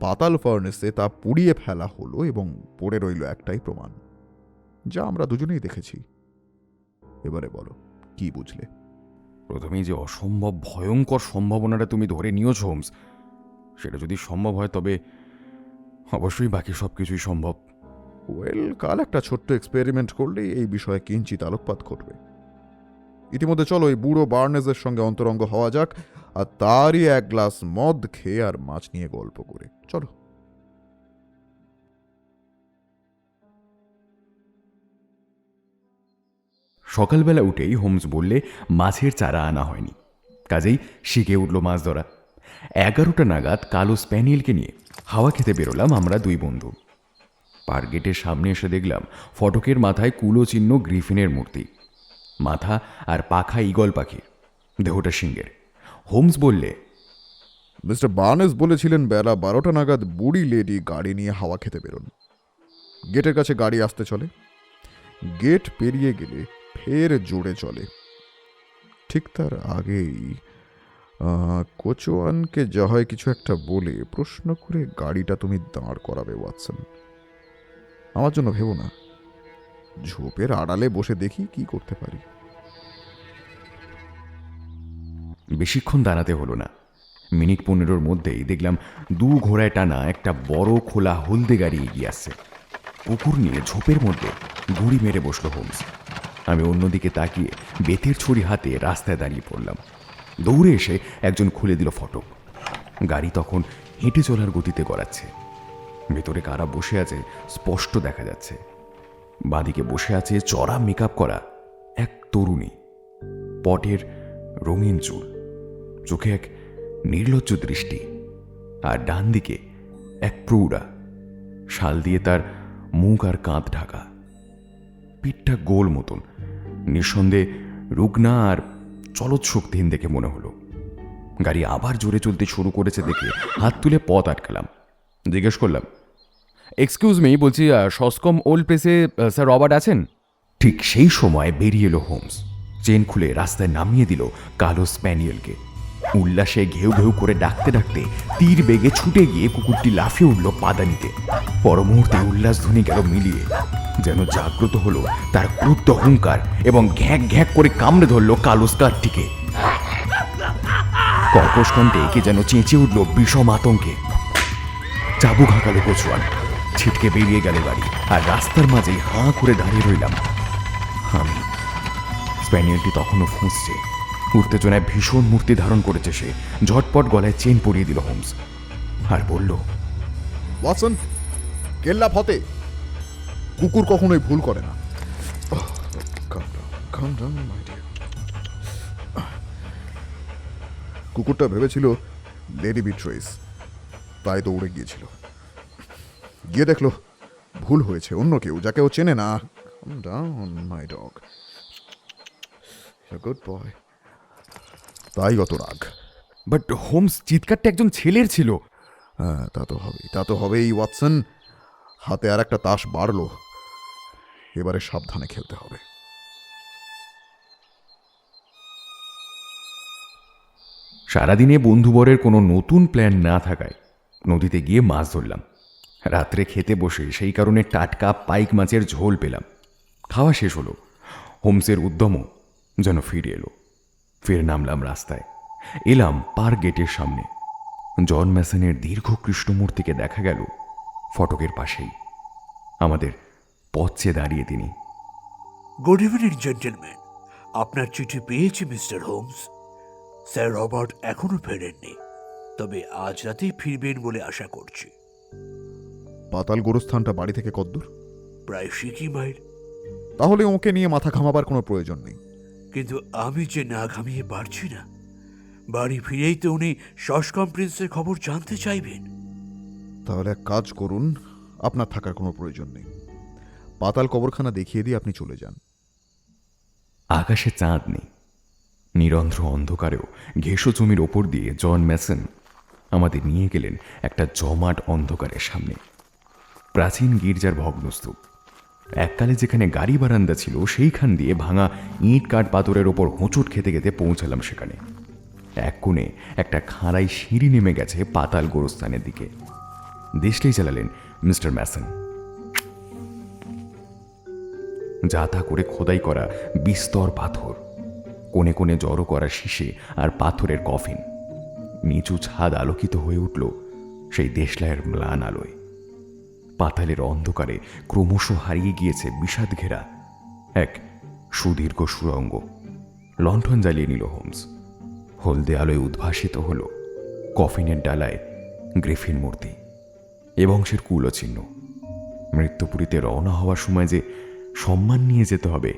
পাতাল ফার্নেসে তা পুড়িয়ে ফেলা হলো, এবং পড়ে রইল একটাই প্রমাণ, যা আমরা দুজনেই দেখেছি। এবারে বলো, কি বুঝলে? প্রথমেই যে অসম্ভব ভয়ঙ্কর সম্ভাবনাটা তুমি ধরে নিয়েছ হোমস, সেটা যদি সম্ভব হয় তবে অবশ্যই বাকি সবকিছুই সম্ভব। ওয়েল, কাল একটা ছোট্ট এক্সপেরিমেন্ট করলেই এই বিষয়ে কিঞ্চিত আলোকপাত ঘটবে। ইতিমধ্যে চলো এই বুড়ো বার্নেজের সঙ্গে অন্তরঙ্গ হওয়া যাক, আর তারই 1 গ্লাস মদ খেয়ে আর মাছ নিয়ে গল্প করে। চলো। সকালবেলা উঠেই হোমস বললে মাছের চারা আনা হয়নি, কাজেই শিখে উঠল মাছ ধরা। 11টা নাগাদ কালো স্প্যানিয়েলকে নিয়ে হাওয়া খেতে বেরোলাম আমরা 2 বন্ধু। পার্ক গেটের সামনে এসে দেখলাম ফটকের মাথায় কুলো চিহ্ন গ্রিফিনের মূর্তি, মাথা আর পাখা ঈগল পাখির, দেহটা সিংহের। হোমস বললে, মিস্টার বার্নেস বলেছিলেন বেলা 12টা নাগাদ বুড়ি লেডি গাড়ি নিয়ে হাওয়া খেতে বেরোন। গেটের কাছে গাড়ি আসতে চলে। গেট পেরিয়ে গেলে ফের জোরে চলে। ঠিক তার আগেই কোচওয়ানকে যা হয় কিছু একটা বলে প্রশ্ন করে গাড়িটা তুমি দাঁড় করাবে ওয়াটসন। আমার জন্য ভেবো না, ঝোপের আড়ালে বসে দেখি কি করতে পারি। বেশিক্ষণ দাঁড়াতে হলো না। মিনিট 15 মধ্যেই দেখলাম দু ঘোড়ায় টানা একটা বড় খোলা হলদে গাড়ি এগিয়ে আসছে। কুকুর নিয়ে ঝোপের মধ্যে গুড়ি মেরে বসলো হোমস। আমি অন্যদিকে তাকিয়ে বেতের ছড়ি হাতে রাস্তায় দাঁড়িয়ে পড়লাম। দৌড়ে এসে একজন খুলে দিল ফটক। গাড়ি তখন হেঁটে চলার গতিতে গড়াচ্ছে। ভেতরে কারা বসে আছে স্পষ্ট দেখা যাচ্ছে। বাঁদিকে বসে আছে চড়া মেকআপ করা এক তরুণী, পটের রঙিন চুল, চোখে এক নির্লজ্জ দৃষ্টি, আর ডান দিকে এক প্রৌঢ়া, শাল দিয়ে তার মুখ আর কাঁধ ঢাকা, পিঠটা গোল মতন, নিঃসন্দেহে রুগ্না আর চলৎ শক্তিহীন দেখে মনে হলো। গাড়ি আবার জোরে চলতে শুরু করেছে দেখে হাত তুলে পথ আটকালাম। জিজ্ঞেস করলাম, এক্সকিউজ মি, বলছি সসকম ওল্ড প্লেসে স্যার রবার্ট আছেন? ঠিক সেই সময় বেরিয়ে এলো হোমস। চেন খুলে রাস্তায় নামিয়ে দিল কালো স্প্যানিয়েলকে। উল্লাসে ঘেউ ঘেউ করে ডাকতে ডাকতে তীর বেগে ছুটে গিয়ে কুকুরটি লাফিয়ে উঠল পাদানিতে। পর মুহূর্তে উল্লাসধ্বনি গেল মিলিয়ে, যেন জাগ্রত হলো তার ক্রুদ্ধ হুঙ্কার এবং ঘ্যাঁক ঘ্যাঁক করে কামড়ে ধরল কালো স্কারটিকে। কর্কশ কণ্ঠে কে যেন চেঁচে উঠল বিষম আতঙ্কে। চাবুক হাঁকালো কোচওয়ান। ছিটকে বেরিয়ে গেল গাড়ি, আর রাস্তার মাঝেই হাঁ করে দাঁড়িয়ে রইলাম আমি। স্প্যানিয়েলটি তখনও ফুঁসছে। উত্তেজনায় ভীষণ মূর্তি ধারণ করেছে সে। ঝটপট গলায় চেন পরিয়ে দিল হোমস আর বলল, ওয়াটসন, কেল্লা ফতে। কুকুর কখনোই ভুল করে না। কুকুরটা ভেবেছিল লেডি বিট্রেস, তাই দৌড়ে গিয়েছিল। গিয়ে দেখলো ভুল হয়েছে, অন্য কেউ যাকে ও চেনে না। Calm down, my dog. You're a good boy. তাই অত রাগ। বাট হোমস, চিৎকারটা একজন ছেলের ছিল। হ্যাঁ, তা তো হবেই ওয়াটসন। হাতে আর একটা তাস বাড়লো, এবারে সাবধানে খেলতে হবে। সারাদিনে বন্ধুবরের কোনো নতুন প্ল্যান না থাকায় নদীতে গিয়ে মাছ ধরলাম। রাত্রে খেতে বসে সেই কারণে টাটকা পাইক মাছের ঝোল পেলাম। খাওয়া শেষ হলো। হোমসের উদ্যমও যেন ফিরে এলো। ফের নামলাম রাস্তায়। এলাম পার্ক গেটের সামনে। জন ম্যাসনের দীর্ঘ কৃষ্ণমূর্তিকে দেখা গেল ফটকের পাশেই। আমাদের পথ চেয়ে দাঁড়িয়ে তিনি। গুড ইভিনিং জেন্টলম্যান, আপনার চিঠি পেয়েছি মিস্টার হোমস। স্যার রবার্ট এখনো ফেরেননি, তবে আজ রাতেই ফিরবেন বলে আশা করছি। পাতাল গোরস্থানটা বাড়ি থেকে কদ্দূর? প্রায় 6 মাইল। তাহলে ওকে নিয়ে মাথা ঘামাবার কোনো প্রয়োজন নেই। কিন্তু আমি যে না ঘামিয়ে পারছি না। বাড়ি ফিরেই তো উনি সসকম প্রিন্সের খবর জানতে চাইবেন। তাহলে এক কাজ করুন, আপনার থাকার কোনো প্রয়োজন নেই। পাতাল কবরখানা দেখিয়ে দিয়ে আপনি চলে যান। আকাশে চাঁদ নেই। নিরন্ধ্র অন্ধকারেও ঘেঁষো জমির ওপর দিয়ে জন ম্যাসন আমাদের নিয়ে গেলেন একটা জমাট অন্ধকারের সামনে। প্রাচীন গির্জার ভগ্নস্তূপ। এককালে যেখানে গাড়ি বারান্দা ছিল সেইখান দিয়ে ভাঙা ইট কাঠ পাথরের ওপর হোঁচট খেতে খেতে পৌঁছালাম সেখানে। এক কোণে একটা খাঁড়াই সিঁড়ি নেমে গেছে পাতাল গোরস্থানের দিকে। দেশটাই চালালেন মিস্টার ম্যাসন। যাতা করে খোদাই করা বিস্তর পাথর, কোণে কোণে জড়ো করা শিশে আর পাথরের কফিন। নিচু ছাদ আলোকিত হয়ে উঠল সেই দেশলাইয়ের ম্লান আলোয়। পাতালের অন্ধকারে ক্রমশ হারিয়ে গিয়েছে বিষাদ ঘেরা এক সুদীর্ঘ সুড়ঙ্গ। লণ্ঠন জ্বালিয়ে নিল হোমস। হলদে আলোয় উদ্ভাসিত হল কফিনের ডালায় গ্রিফিন মূর্তি এ বংশের কুলচিহ্ন। মৃত্যুপুরীতে রওনা হওয়ার সময় যে সম্মান নিয়ে যেতে হবে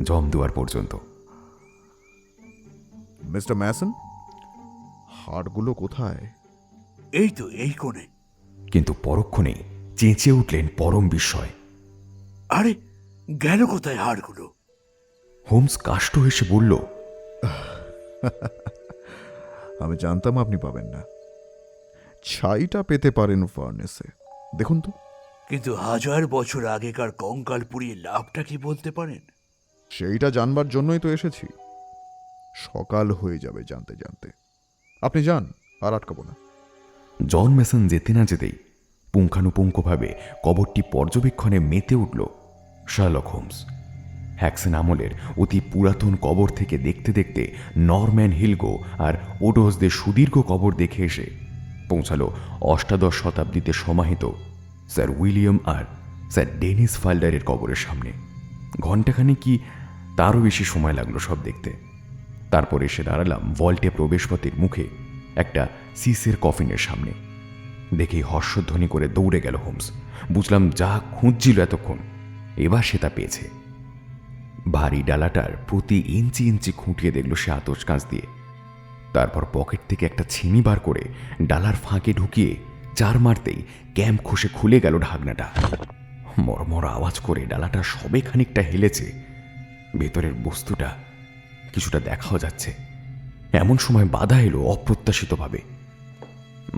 জমদুয়ার পর্যন্ত। মিস্টার ম্যাসন, হাড়গুলো কোথায়? এই তো এই কোণে। কিন্তু পরক্ষণেই চেঁচে উঠলেন পরম বিস্ময়। আরে, গেল কোথায় হাড়গুলো? হোমস কাষ্ঠ হেসে বলল, আমি জানতাম আপনি পাবেন না। ছাইটা পেতে পারেন ফার্নেসে। দেখুন তো, কিন্তু 1000 বছর আগেকার কঙ্কাল পুড়িয়ে লাভটা কি বলতে পারেন? সেইটা জানবার জন্যই তো এসেছি। সকাল হয়ে যাবে জানতে জানতে। আপনি যান, আর আটকাবো না। জন মেসন যেতে না যেতেই পুঙ্খানুপুঙ্খভাবে কবরটি পর্যবেক্ষণে মেতে উঠল শার্লক হোমস। হ্যাকসেন আমলের অতি পুরাতন কবর থেকে দেখতে দেখতে নরম্যান হিলগো আর ওডোসদের সুদীর্ঘ কবর দেখে এসে পৌঁছালো অষ্টাদশ শতাব্দীতে সমাহিত স্যার উইলিয়াম আর স্যার ডেনিস ফাল্ডারের কবরের সামনে। ঘণ্টাখানি কি তারও বেশি সময় লাগলো সব দেখতে। তারপর এসে দাঁড়ালাম ভল্টে প্রবেশপথের মুখে একটা সিসের কফিনের সামনে। দেখেই হর্ষধ্বনি করে দৌড়ে গেল হোমস। বুঝলাম যা খুঁজছিল এতক্ষণ এবার সে তা পেয়েছে। ভারী ডালাটার প্রতি ইঞ্চি ইঞ্চি খুঁটিয়ে দেখল সে আতস কাঁচ দিয়ে। তারপর পকেট থেকে একটা ছিনি বার করে ডালার ফাঁকে ঢুকিয়ে চার মারতেই ক্যাম্প খসে খুলে গেল ঢাকনাটা। মরমর আওয়াজ করে ডালাটা সবে খানিকটা হেলেছে। ভেতরের বস্তুটা কিছুটা দেখাও যাচ্ছে। এমন সময় বাধা এলো অপ্রত্যাশিতভাবে।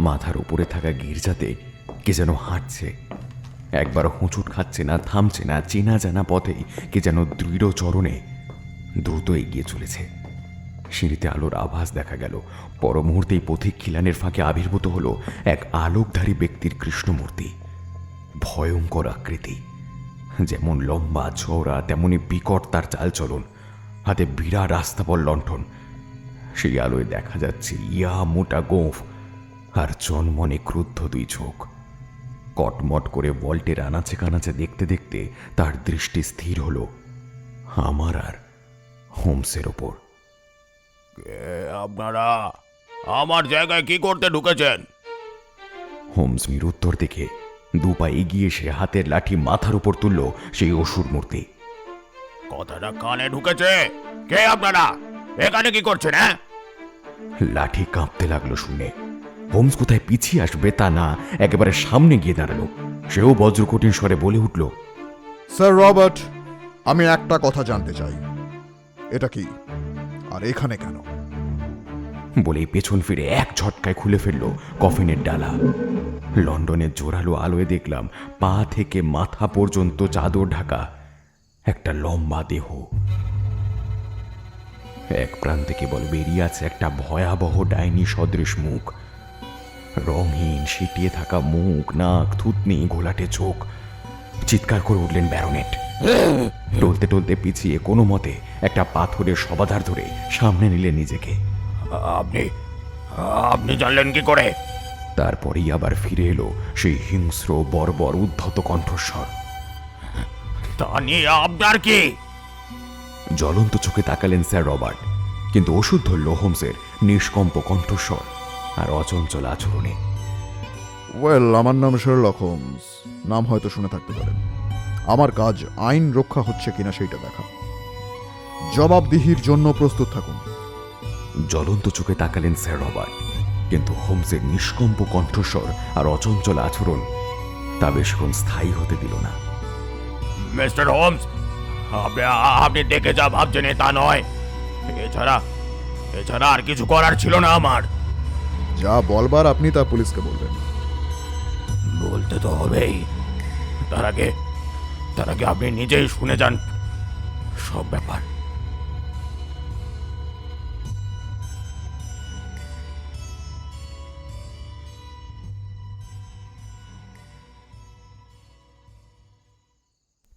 মাথার উপরে থাকা গির্জাতে কে যেন হাঁটছে। একবার হোঁচট খাচ্ছে না, থামছে না, চেনা জানা পথেই কে যেন দৃঢ় চরণে দ্রুত এগিয়ে চলেছে। সিঁড়িতে আলোর আভাস দেখা গেল। পর মুহূর্তেই পথিক খিলানের ফাঁকে আবির্ভূত হলো এক আলোকধারী ব্যক্তির কৃষ্ণমূর্তি। ভয়ঙ্কর আকৃতি, যেমন লম্বা চওড়া তেমনি বিকট তার চালচলন। হাতে বিরাট আস্তাবল লণ্ঠন। সেই আলোয় দেখা যাচ্ছে ইয়া মোটা গোঁফ আর জনমনে ক্রুদ্ধ দুই চোখ। কটমট করে ভল্টের আনাচে কানাচে দেখতে দেখতে তার দৃষ্টি স্থির হলো আমার আর হোমসের ওপর। আপনারা আমার জায়গায় কি করতে ঢুকেছেন? হোমস নিরুত্তর দেখে দু পা এগিয়ে এসে হাতের লাঠি মাথার উপর তুলল সেই অসুর মূর্তি। কথাটা কানে ঢুকেছে? কে আপনারা? এখানে কি করছেন? হ্যাঁ, লাঠি কাঁপতে লাগলো শুনে। হোমস কোথায় পিছিয়ে আসবে তা না, একেবারে সামনে গিয়ে দাঁড়ালো। সেও বজ্রকঠিন স্বরে বলে উঠল, স্যার রবার্ট, আমি একটা কথা জানতে চাই, এটা কি আর এখানে কেন? বলেই পেছন ফিরে এক ঝটকায় খুলে ফেলল কফিনের ডালা। লন্ডনের জোরালো আলোয় দেখলাম পা থেকে মাথা পর্যন্ত চাদর ঢাকা একটা লম্বা দেহ। এক প্রান্তে কেবল বেরিয়ে আছে একটা ভয়াবহ ডাইনি সদৃশ মুখ। রঙহীন সিটিয়ে থাকা মুখ, নাক, থুতনি, ঘোলাটে চোখ। চিৎকার করে উঠলেন ব্যারোনেট। টলতে টলতে পিছিয়ে কোনো মতে একটা পাথরের সবাধার ধরে সামনে নিলেন নিজেকে। আপনি আপনি জানলেন কি করে? তারপরেই আবার ফিরে এলো সেই হিংস্র বর্বর উদ্ধত কণ্ঠস্বর। তা নিয়ে আপনার কি? জ্বলন্ত চোখে তাকালেন স্যার রবার্ট, কিন্তু ওষুধ ধরল হোমসের নিষ্কম্প কণ্ঠস্বর আর অচঞ্চল আচরণে। ওয়েল, আমার নাম শার্লক হোমস। নাম হয়তো শুনে থাকতে পারেন। আমার কাজ আইন রক্ষা হচ্ছে কিনা সেইটা দেখা। জবাবদিহির জন্য প্রস্তুত থাকুন। জ্বলন্ত চোখে তাকালেন স্যার রবার্ট, কিন্তু হোমসের নিষ্কম্প কণ্ঠস্বর আর অচঞ্চল আচরণ তা বেশক্ষণ স্থায়ী হতে দিল না। মিস্টার হোমস, আপনি দেখে যা ভাবছেন তা নয়। এছাড়া আর কিছু করার ছিল না আমার। যা বলবার আপনি তা পুলিশকে বলবেন। বলতে তো হবেই। তার আগে আপনি নিজেই শুনে যান সব ব্যাপার।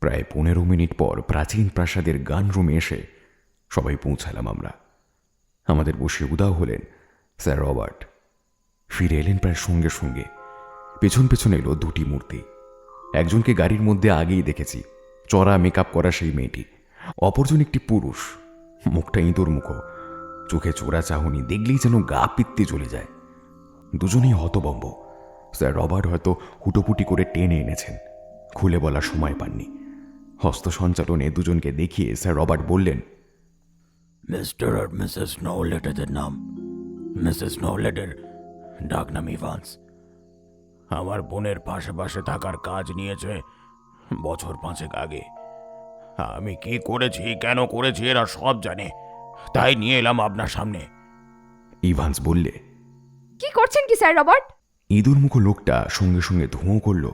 প্রায় 15 মিনিট পর প্রাচীন প্রাসাদের গান রুমে এসে সবাই পৌঁছালাম আমরা। আমাদের বসে উদাও হলেন স্যার রবার্ট। ফিরে এলেন প্রায় সঙ্গে সঙ্গে। পেছন পেছন এলো দুটি মূর্তি। একজনকে গাড়ির মধ্যে আগেই দেখেছি, চড়া মেকআপ করা সেই মেয়েটি। অপরজন একটি পুরুষ, মুখটা ইঁদুর মুখো, চোখে চোরা চাহনি, দেখলেই যেন গা পিত্তে চলে যায়। দুজনেই হতবম্ব। স্যার রবার্ট হয়তো হুটোপুটি করে টেনে এনেছেন, খুলে বলার সময় পাননি। হস্ত সঞ্চালনে দুজনকে দেখিয়ে স্যার রবার্ট বললেন, মিস্টার আর মিসেস নোলেটের নাম মিসেস নোলেটের ডাকনাম ইভান্স। আমার বোনের পাশে থাকার কাজ নিয়েছে বছর 5 আগে। আমি কি করেছি, কেন করেছি এরা সব জানে, তাই নিয়ে এলাম আপনার সামনে। ইভান্স বললে। কি করছেন কি স্যার রবার্ট? ইঁদুর মুখো লোকটা সঙ্গে সঙ্গে ধুঁয়ো করল,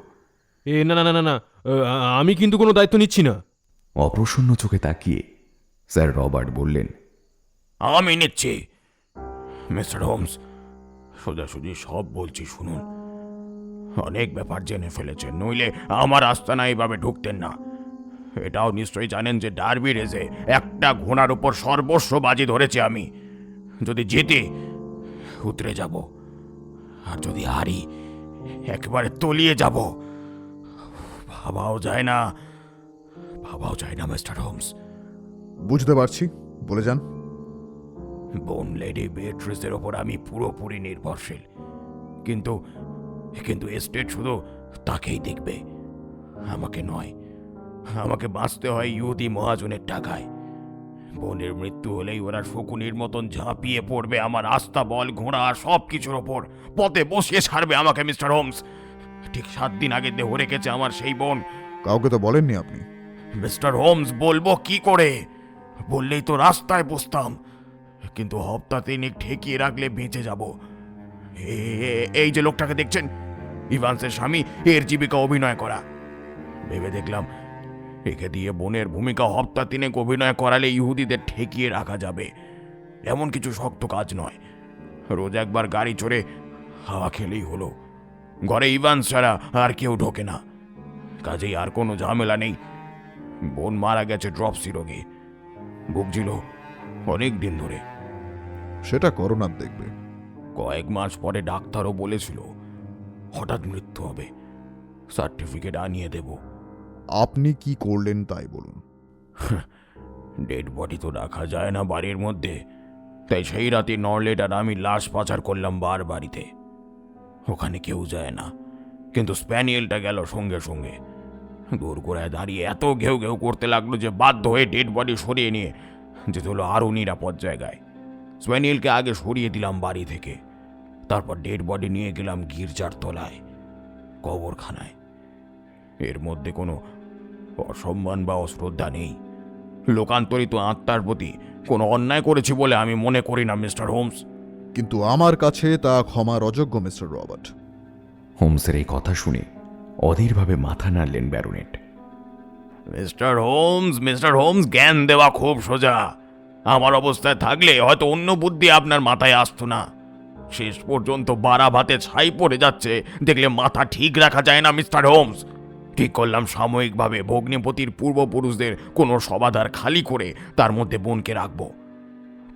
না না না না না, আমি কিন্তু কোনো দায়িত্ব নিচ্ছি না। অপ্রসন্ন চোখে তাকিয়ে স্যার রবার্ট বললেন, আমি নিচ্ছি। মিস্টার হোমস, সোজাসুজি সব বলছি শুনুন। অনেক ব্যাপার জেনে ফেলেছেন, নইলে আমার আস্তানা এইভাবে ঢুকতেন না। এটাও নিশ্চয়ই জানেন যে ডার্বি রেসে একটা ঘোড়ার উপর সর্বস্ব বাজি ধরেছি আমি। যদি জিতি উতরে যাব, আর যদি হারি একেবারে তলিয়ে যাব। ভাবাও যায় না, ভাবাও যায় না মিস্টার হোমস। বুঝতে পারছি, বলে যান। বোন লেডি বেট্রিসের ওপর আমি পুরোপুরি নির্ভরশীল, কিন্তু কিন্তু এস্টেট শুধু তাকেই দেখবে, আমাকে নয়। আমাকে বাঁচতে হয় ইহুদি মহাজনের টাকায়। বোনের মৃত্যু হলেই ওরা শকুনির মতন ঝাঁপিয়ে পড়বে আমার আস্থা বল ঘোড়া সব কিছুর ওপর, পথে বসিয়ে ছাড়বে আমাকে মিস্টার হোমস। ঠিক 7 দিন আগে দেহ রেখেছে আমার সেই বোন। কাউকে তো বলেননি আপনি? মিস্টার হোমস, বলবো কি করে? বললেই তো রাস্তায় বসতাম, কিন্তু হপ্তা 3 ঠেকিয়ে রাখলে বেঁচে যাব। এই যে লোকটাকে দেখছেন, ইভান্সের স্বামী, এর জীবিকা অভিনয় করা। ভেবে দেখলাম একে দিয়ে বোনের ভূমিকা হপ্তা 3 অভিনয় করালে ইহুদিদের ঠেকিয়ে রাখা যাবে। এমন কিছু শক্ত কাজ নয়, রোজ একবার গাড়ি চড়ে হাওয়া খেলেই হলো। ঘরে ইভান্স ছাড়া আর কেউ ঢোকে না, কাজেই আর কোনো ঝামেলা নেই। বোন মারা গেছে ড্রপসি রোগে, ভুগছিল অনেক দিন ধরে। সেটা করোনার দেখবে। কয়েক মাস পরে ডাক্তারও বলেছিল হঠাৎ মৃত্যু হবে, সার্টিফিকেট আনিয়ে দেব। আপনি কি করলেন তাই বলুন। ডেড বডি তো রাখা যায় না বাড়ির মধ্যে, তাই সেই রাতে নরলেট আর আমি লাশ পাচার করলাম বার বাড়িতে। ওখানে কেউ যায় না, কিন্তু স্প্যানিয়েলটা গেল সঙ্গে সঙ্গে। দোরগোড়ায় দাঁড়িয়ে এত ঘেউ ঘেউ করতে লাগলো যে বাধ্য হয়ে ডেড বডি সরিয়ে নিয়ে যেতে হলো আরও নিরাপদ জায়গায়। স্প্যানিয়েলকে আগে সরিয়ে দিলাম বাড়ি থেকে, তারপর ডেড বডি নিয়ে গেলাম গির্জার তলায়, কবরখানায়। এর মধ্যে কোনো অসম্মান বা অশ্রদ্ধা নেই। লোকান্তরিত আত্মার প্রতি কোনো অন্যায় করেছি বলে আমি মনে করি না মিস্টার হোমস। কিন্তু আমার কাছে তা ক্ষমার অযোগ্য মিস্টার রবার্ট। হোমসের এই কথা শুনে অধীরভাবে মাথা নাড়লেন ব্যারোনেট। মিস্টার হোমস, জ্ঞান দেওয়া খুব সোজা। আমার অবস্থায় থাকলে হয়তো অন্য বুদ্ধি আপনার মাথায় আসতো না। শেষ পর্যন্ত বাড়া ভাতে ছাই পড়ে যাচ্ছে দেখলে মাথা ঠিক রাখা যায় না মিস্টার হোমস। ঠিক করলাম সাময়িকভাবে ভগ্নিপতির পূর্বপুরুষদের কোনো সমাধার খালি করে তার মধ্যে বোনকে রাখবো।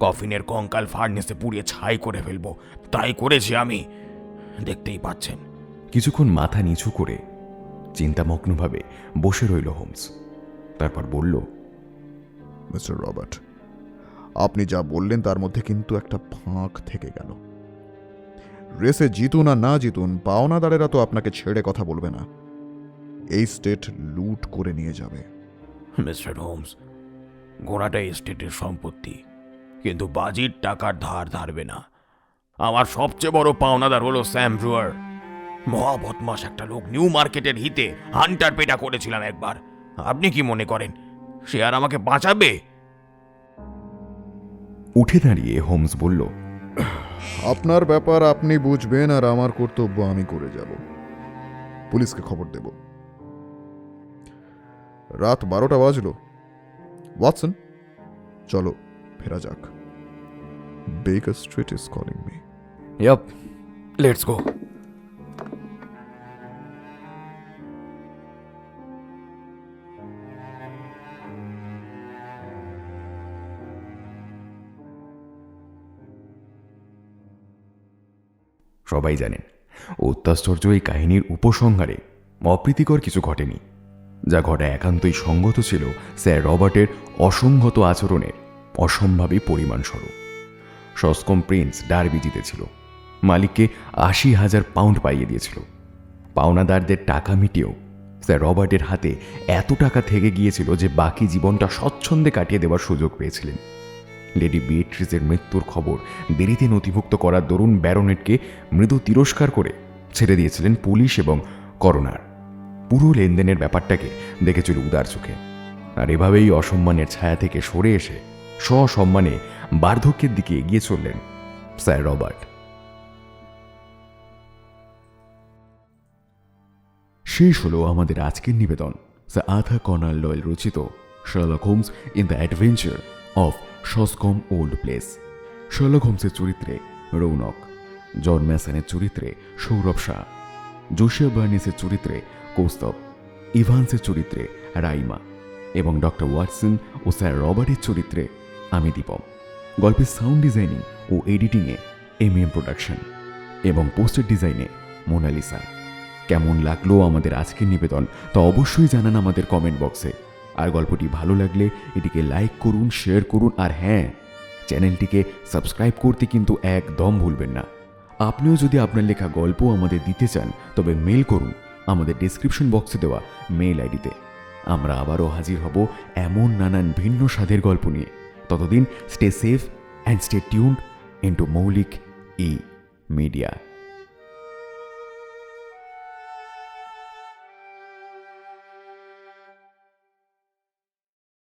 কফিনের কঙ্কাল ফার্নেসে পুড়িয়ে ছাই করে ফেলবো। তাই করেছি আমি, দেখতেই পাচ্ছেন। কিছুক্ষণ মাথা নিচু করে চিন্তামগ্নভাবে বসে রইল হোমস। তারপর বলল, মিস্টার রবার্ট, আপনি যা বললেন তার মধ্যে কিন্তু একটা ফাঁক থেকে গেল। রেসে জিতুন আর না জিতুন, পাওনাদারেরা তো আপনাকে ছেড়ে কথা বলবে না। এই স্টেট লুট করে নিয়ে যাবে। মিস্টার হোমস, ঘোড়াটা এস্টেটের সম্পত্তি, কিন্তু বাজির টাকার ধার ধারবে না। আমার সবচেয়ে বড় পাওনাদার হলো স্যাম ব্রুয়ার। মহা বদমাস একটা লোক। নিউ মার্কেটের হিতে হান্টার পেটা করেছিলাম একবার। আপনি কি মনে করেন সে আর আমাকে বাঁচাবে? উঠে দাঁড়িয়ে হোমস বলল, আপনার ব্যাপার আপনি বুঝবেন, আর আমার কর্তব্য আমি করে যাব। পুলিশকে খবর দেব। রাত 12টা বাজলো। ওয়াটসন, চলো ফেরা যাক। Baker Street is calling me. Yup, let's go. সবাই জানেন, অত্যাশ্চর্য এই কাহিনীর উপসংহারে অপ্রীতিকর কিছু ঘটেনি। যা ঘটা একান্তই সঙ্গত ছিল স্যার রবার্টের অসংহত আচরণের অসম্ভাবী পরিমাণস্বরূপ। সস্কম প্রিন্স ডার্বি জিতেছিল, মালিককে 80,000 পাউন্ড পাইয়ে দিয়েছিল। পাওনাদারদের টাকা মিটিয়েও স্যার রবার্টের হাতে এত টাকা থেকে গিয়েছিল যে বাকি জীবনটা স্বচ্ছন্দে কাটিয়ে দেওয়ার সুযোগ পেয়েছিলেন। লেডি বিয়েট্রিসের মৃত্যুর খবর দেরিতে নথিভুক্ত করার দরুন ব্যারোনেটকে মৃদু তিরস্কার করে ছেড়ে দিয়েছিলেন পুলিশ এবং করোনার। পুরো লেনদেনের ব্যাপারটাকে দেখেছিল উদার চোখে, আর এভাবেই অসম্মানের ছায়া থেকে সরে এসে সসম্মানে বার্ধক্যের দিকে এগিয়ে চললেন স্যার রবার্ট। শেষ হলো আমাদের আজকের নিবেদন স্যার আর্থার কনান ডয়েল রচিত Sherlock Holmes in the adventure of Shoscombe Old Place. Sherlock হোমসের চরিত্রে রৌনক, জন ম্যাসনের চরিত্রে সৌরভ শাহ, জোশিয়া বার্নেসের চরিত্রে কৌস্তব, ইভান্সের চরিত্রে রাইমা এবং ডক্টর ওয়াটসন ও স্যার রবার্টের চরিত্রে আমি দীপম। গল্পের সাউন্ড ডিজাইনিং ও এডিটিংয়ে এমএম প্রোডাকশন এবং পোস্টার ডিজাইনে মোনালিসা। কেমন লাগলো আমাদের আজকের নিবেদন তা অবশ্যই জানান আমাদের কমেন্ট বক্সে। আর গল্পটি ভালো লাগলে এটিকে লাইক করুন, শেয়ার করুন, আর হ্যাঁ, চ্যানেলটিকে সাবস্ক্রাইব করতে কিন্তু একদম ভুলবেন না। আপনিও যদি আপনার লেখা গল্প আমাদের দিতে চান তবে মেল করুন আমাদের ডেসক্রিপশন বক্সে দেওয়া মেল আইডিতে। আমরা আবারও হাজির হব এমন নানান ভিন্ন স্বাদের গল্প নিয়ে। ততদিন stay safe and stay tuned into মৌলিক ই মিডিয়া।